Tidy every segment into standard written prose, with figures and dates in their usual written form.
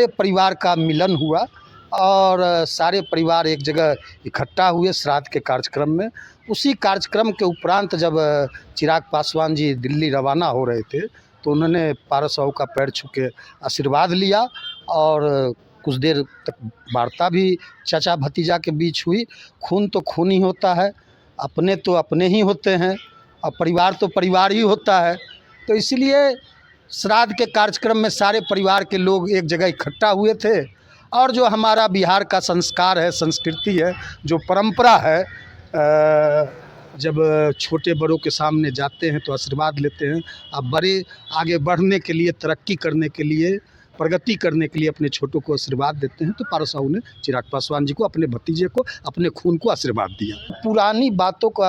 परिवार का मिलन हुआ और सारे परिवार एक जगह इकट्ठा हुए श्राद्ध के कार्यक्रम में। उसी कार्यक्रम के उपरांत जब चिराग पासवान जी दिल्ली रवाना हो रहे थे तो उन्होंने पारस साहू का पैर छू के आशीर्वाद लिया और कुछ देर तक वार्ता भी चाचा भतीजा के बीच हुई। खून तो खून ही होता है, अपने तो अपने ही होते हैं और परिवार तो परिवार ही होता है। तो इसलिए श्राद्ध के कार्यक्रम में सारे परिवार के लोग एक जगह इकट्ठा हुए थे और जो हमारा बिहार का संस्कार है, संस्कृति है, जो परंपरा है, जब छोटे बड़ों के सामने जाते हैं तो आशीर्वाद लेते हैं। अब बड़े आगे बढ़ने के लिए, तरक्की करने के लिए, प्रगति करने के लिए अपने छोटों को आशीर्वाद देते हैं। तो पारस साहू ने चिराग पासवान जी को, अपने भतीजे को, अपने खून को आशीर्वाद दिया। पुरानी बातों को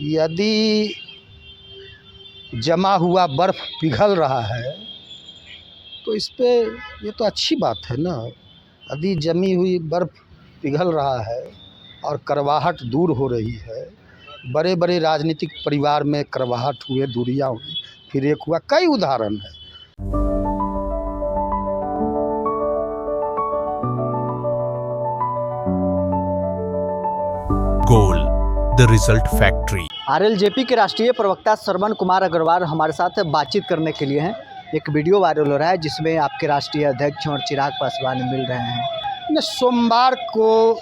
यदि जमा हुआ बर्फ़ पिघल रहा है तो इस पे ये तो अच्छी बात है ना। यदि जमी हुई बर्फ़ पिघल रहा है और कड़वाहट दूर हो रही है, बड़े बड़े राजनीतिक परिवार में कड़वाहट हुए, दूरियां हुई, फिर एक हुआ, कई उदाहरण है। Goal the result factory. RLJP के राष्ट्रीय प्रवक्ता श्रवण कुमार अग्रवाल हमारे साथ बातचीत करने के लिए हैं। एक वीडियो वायरल हो रहा है जिसमें आपके राष्ट्रीय अध्यक्ष और चिराग पासवान मिल रहे हैं। सोमवार को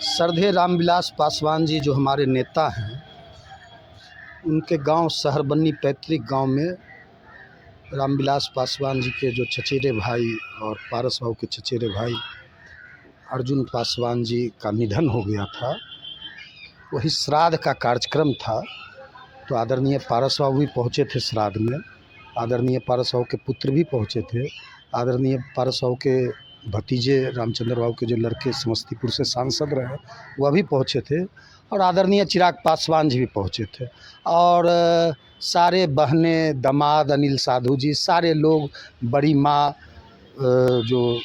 श्रद्धेय रामविलास पासवान जी जो हमारे नेता हैं, उनके गांव शहरबन्नी पैतृक गांव में रामविलास पासवान जी के जो चचेरे भाई और पारस साहू के चचेरे भाई अर्जुन पासवान जी का निधन हो गया था। वही श्राद्ध का कार्यक्रम था तो आदरणीय पारस साहू भी पहुँचे थे श्राद्ध में, आदरणीय पारस साहू के पुत्र भी पहुँचे थे, आदरणीय पारस साहू के भतीजे रामचंद्र बाबू के जो लड़के समस्तीपुर से सांसद रहे वह भी पहुँचे थे और आदरणीय चिराग पासवान जी भी पहुँचे थे। और सारे बहने, दामाद अनिल साधु जी, सारे लोग, बड़ी माँ जो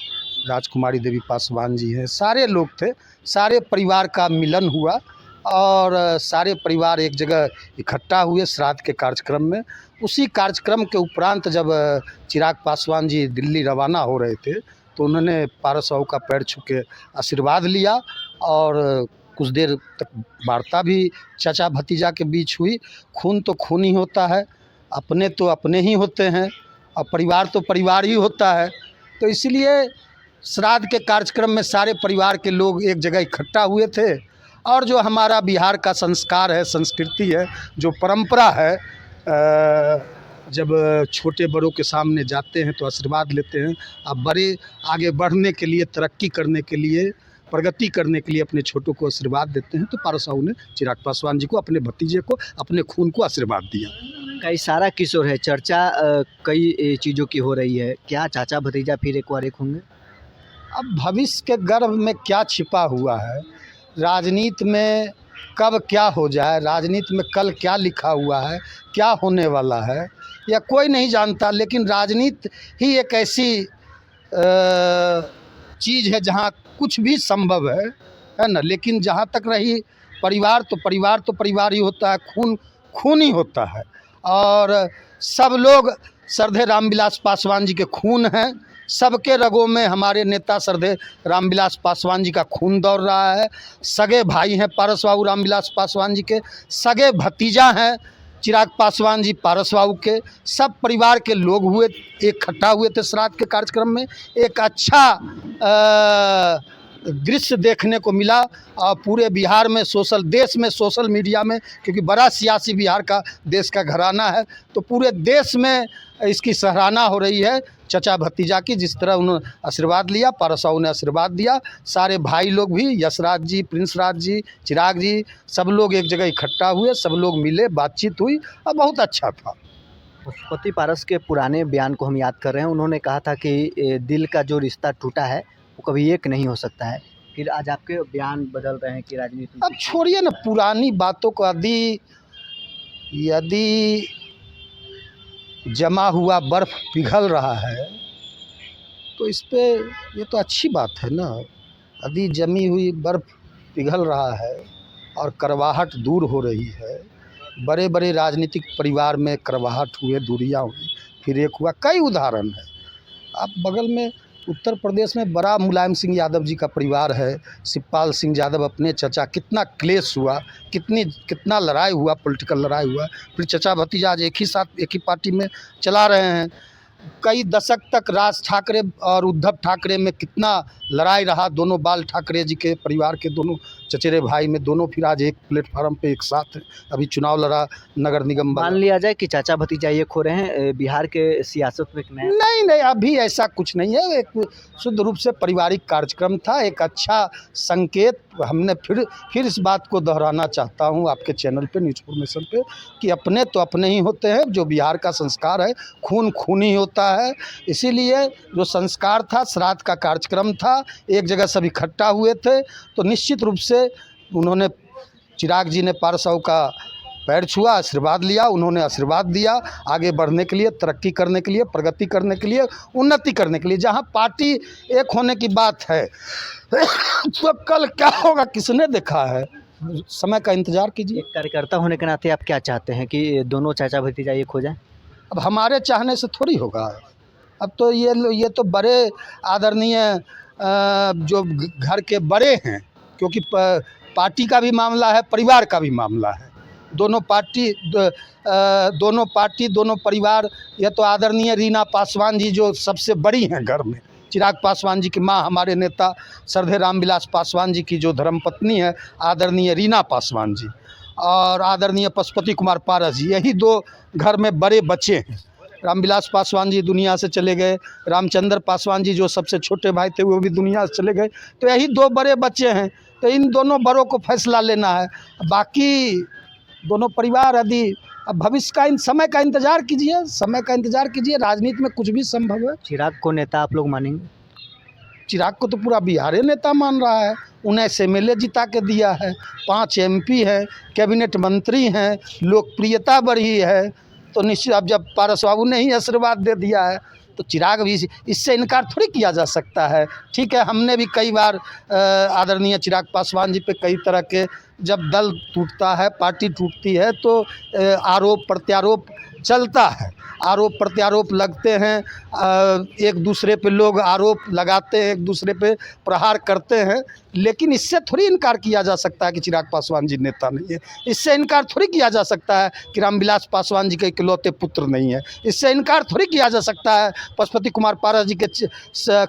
राजकुमारी देवी पासवान जी हैं, सारे लोग थे। सारे परिवार का मिलन हुआ और सारे परिवार एक जगह इकट्ठा हुए श्राद्ध के कार्यक्रम में। उसी कार्यक्रम के उपरांत जब चिराग पासवान जी दिल्ली रवाना हो रहे थे तो उन्होंने पारस साहू का पैर छू के आशीर्वाद लिया और कुछ देर तक वार्ता भी चाचा भतीजा के बीच हुई। खून तो खून ही होता है, अपने तो अपने ही होते हैं और परिवार तो परिवार ही होता है। तो इसलिए श्राद्ध के कार्यक्रम में सारे परिवार के लोग एक जगह इकट्ठा हुए थे और जो हमारा बिहार का संस्कार है, संस्कृति है, जो परंपरा है, जब छोटे बड़ों के सामने जाते हैं तो आशीर्वाद लेते हैं। अब बड़े आगे बढ़ने के लिए, तरक्की करने के लिए, प्रगति करने के लिए अपने छोटों को आशीर्वाद देते हैं। तो पारस साहू ने चिराग पासवान जी को, अपने भतीजे को, अपने खून को आशीर्वाद दिया। कई सारा किशोर है, चर्चा कई चीज़ों की हो रही है, क्या चाचा भतीजा फिर एक बार एक होंगे? अब भविष्य के गर्भ में क्या छिपा हुआ है, राजनीति में कब क्या हो जाए, राजनीति में कल क्या लिखा हुआ है, क्या होने वाला है, या कोई नहीं जानता। लेकिन राजनीति ही एक ऐसी चीज़ है जहाँ कुछ भी संभव है ना। लेकिन जहाँ तक रही परिवार तो परिवार ही होता है, खून खून ही होता है। और सब लोग श्रद्धेय रामविलास पासवान जी के खून हैं, सबके रगों में हमारे नेता श्रद्धेय रामविलास पासवान जी का खून दौड़ रहा है। सगे भाई हैं पारस बाबू रामविलास पासवान जी के, सगे भतीजा हैं चिराग पासवान जी पारस बाबू के। सब परिवार के लोग हुए, इकट्ठा हुए थे श्राद्ध के कार्यक्रम में। एक अच्छा दृश्य देखने को मिला और पूरे बिहार में, देश में, सोशल मीडिया में, क्योंकि बड़ा सियासी बिहार का देश का घराना है, तो पूरे देश में इसकी सराहना हो रही है चचा भतीजा की। जिस तरह उन्होंने आशीर्वाद लिया, पारस साहू ने आशीर्वाद दिया, सारे भाई लोग भी, यशराज जी, प्रिंस राज जी, चिराग जी, सब लोग एक जगह इकट्ठा हुए, सब लोग मिले, बातचीत हुई और बहुत अच्छा था। पशुपति पारस के पुराने बयान को हम याद कर रहे हैं। उन्होंने कहा था कि दिल का जो रिश्ता टूटा है वो कभी एक नहीं हो सकता है। फिर आज आपके बयान बदल रहे हैं कि राजनीति। अब छोड़िए ना पुरानी बातों को। यदि जमा हुआ बर्फ़ पिघल रहा है तो इस पे ये तो अच्छी बात है ना। यदि जमी हुई बर्फ़ पिघल रहा है और कड़वाहट दूर हो रही है, बड़े बड़े राजनीतिक परिवार में कड़वाहट हुए, दूरियां हुई, फिर एक हुआ, कई उदाहरण है। आप बगल में उत्तर प्रदेश में बड़ा मुलायम सिंह यादव जी का परिवार है, शिवपाल सिंह यादव अपने चचा, कितना क्लेश हुआ, कितना लड़ाई हुआ, पॉलिटिकल लड़ाई हुआ, फिर चचा भतीजा आज एक ही साथ एक ही पार्टी में चला रहे हैं। कई दशक तक राज ठाकरे और उद्धव ठाकरे में कितना लड़ाई रहा, दोनों बाल ठाकरे जी के परिवार के दोनों चचेरे भाई में, दोनों फिर आज एक प्लेटफार्म पे एक साथ हैं। अभी चुनाव लड़ा नगर निगम वाला। मान लिया जाए कि चाचा भतीजा एक हो रहे हैं, बिहार के सियासत में एक नया। नहीं, अभी ऐसा कुछ नहीं है। एक शुद्ध रूप से पारिवारिक कार्यक्रम था, एक अच्छा संकेत। हमने फिर इस बात को दोहराना चाहता हूं आपके चैनल पे, न्यूज़ इन्फॉर्मेशन पे, कि अपने तो अपने ही होते हैं। जो बिहार का संस्कार है, खून खूनी होता है। इसीलिए जो संस्कार था, श्राद्ध का कार्यक्रम था, एक जगह सब इकट्ठा हुए थे, तो निश्चित रूप से उन्होंने, चिराग जी ने पारसाऊ का पैर छुआ, आशीर्वाद लिया, उन्होंने आशीर्वाद दिया आगे बढ़ने के लिए, तरक्की करने के लिए, प्रगति करने के लिए, उन्नति करने के लिए। जहां पार्टी एक होने की बात है तो कल क्या होगा किसने देखा है, समय का इंतजार कीजिए। एक कार्यकर्ता होने के नाते आप क्या चाहते हैं कि दोनों चाचा भतीजा एक हो जाए? अब हमारे चाहने से थोड़ी होगा। अब तो ये तो बड़े आदरणीय जो घर के बड़े हैं, क्योंकि पार्टी का भी मामला है, परिवार का भी मामला है। दोनों पार्टी दोनों परिवार। यह तो आदरणीय रीना पासवान जी जो सबसे बड़ी हैं घर में, चिराग पासवान जी की मां, हमारे नेता श्रद्धेय रामविलास पासवान जी की जो धर्मपत्नी है आदरणीय रीना पासवान जी, और आदरणीय पशुपति कुमार पारस जी, यही दो घर में बड़े बच्चे हैं। रामविलास पासवान जी दुनिया से चले गए, रामचंद्र पासवान जी जो सबसे छोटे भाई थे वो भी दुनिया से चले गए, तो यही दो बड़े बच्चे हैं। तो इन दोनों बड़ों को फैसला लेना है। बाकी दोनों परिवार यदि, अब भविष्य का समय का इंतजार कीजिए, समय का इंतजार कीजिए। राजनीति में कुछ भी संभव है। चिराग को नेता आप लोग मानेंगे? चिराग को तो पूरा बिहार नेता मान रहा है। 19 MLA जिता के दिया है, 5 MP है, कैबिनेट मंत्री हैं, लोकप्रियता बढ़ी है। तो निश्चित, अब जब पारस बाबू ने ही आशीर्वाद दे दिया है तो चिराग भी इससे इनकार थोड़ी किया जा सकता है। ठीक है, हमने भी कई बार आदरणीय चिराग पासवान जी पे कई तरह के, जब दल टूटता है, पार्टी टूटती है, तो आरोप प्रत्यारोप चलता है, आरोप प्रत्यारोप लगते हैं, एक दूसरे पे लोग आरोप लगाते हैं, एक दूसरे पे प्रहार करते हैं। लेकिन इससे थोड़ी इनकार किया जा सकता है कि चिराग पासवान जी नेता नहीं है। इससे इनकार थोड़ी किया जा सकता है कि रामविलास पासवान जी के इकलौते पुत्र नहीं है। इससे इनकार थोड़ी किया जा सकता है पशुपति कुमार पारस जी के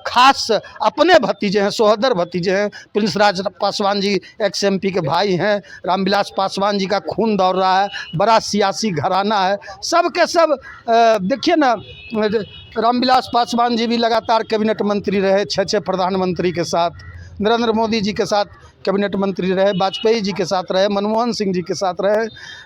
खास अपने भतीजे हैं, सहोदर भतीजे हैं। प्रिंस राज पासवान जी एक्स MP के भाई हैं। रामविलास पासवान जी का खून दौड़ रहा है, बड़ा सियासी घराना है। सब के सब देखिए ना, रामविलास पासवान जी भी लगातार कैबिनेट मंत्री रहे, 6 प्रधानमंत्री के साथ। नरेंद्र मोदी जी के साथ कैबिनेट मंत्री रहे, वाजपेयी जी के साथ रहे, मनमोहन सिंह जी के साथ रहे,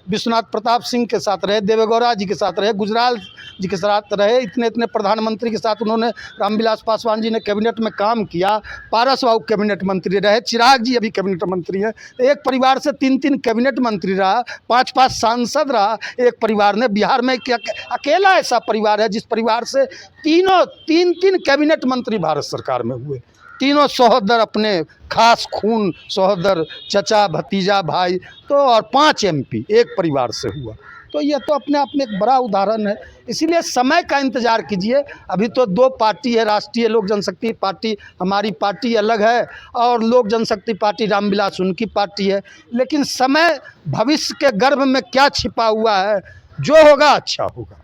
विश्वनाथ प्रताप सिंह के साथ रहे, देवेगौड़ा जी के साथ रहे, गुजराल जी के साथ रहे। इतने प्रधानमंत्री के साथ उन्होंने, रामविलास पासवान जी ने कैबिनेट में काम किया। पारस बाबू कैबिनेट मंत्री रहे, चिराग जी अभी कैबिनेट मंत्री हैं। एक परिवार से 3 कैबिनेट मंत्री रहा, 5 सांसद रहा एक परिवार ने। बिहार में अकेला ऐसा परिवार है जिस परिवार से 3 कैबिनेट मंत्री भारत सरकार में हुए। तीनों सहोदर, अपने खास खून सहोदर, चचा भतीजा भाई, तो और 5 MP एक परिवार से हुआ। तो यह तो अपने आप में एक बड़ा उदाहरण है। इसीलिए समय का इंतजार कीजिए। अभी तो 2 पार्टी है, राष्ट्रीय लोक जनशक्ति पार्टी हमारी पार्टी अलग है, और लोक जनशक्ति पार्टी रामविलास उनकी पार्टी है। लेकिन समय, भविष्य के गर्भ में क्या छिपा हुआ है, जो होगा अच्छा होगा।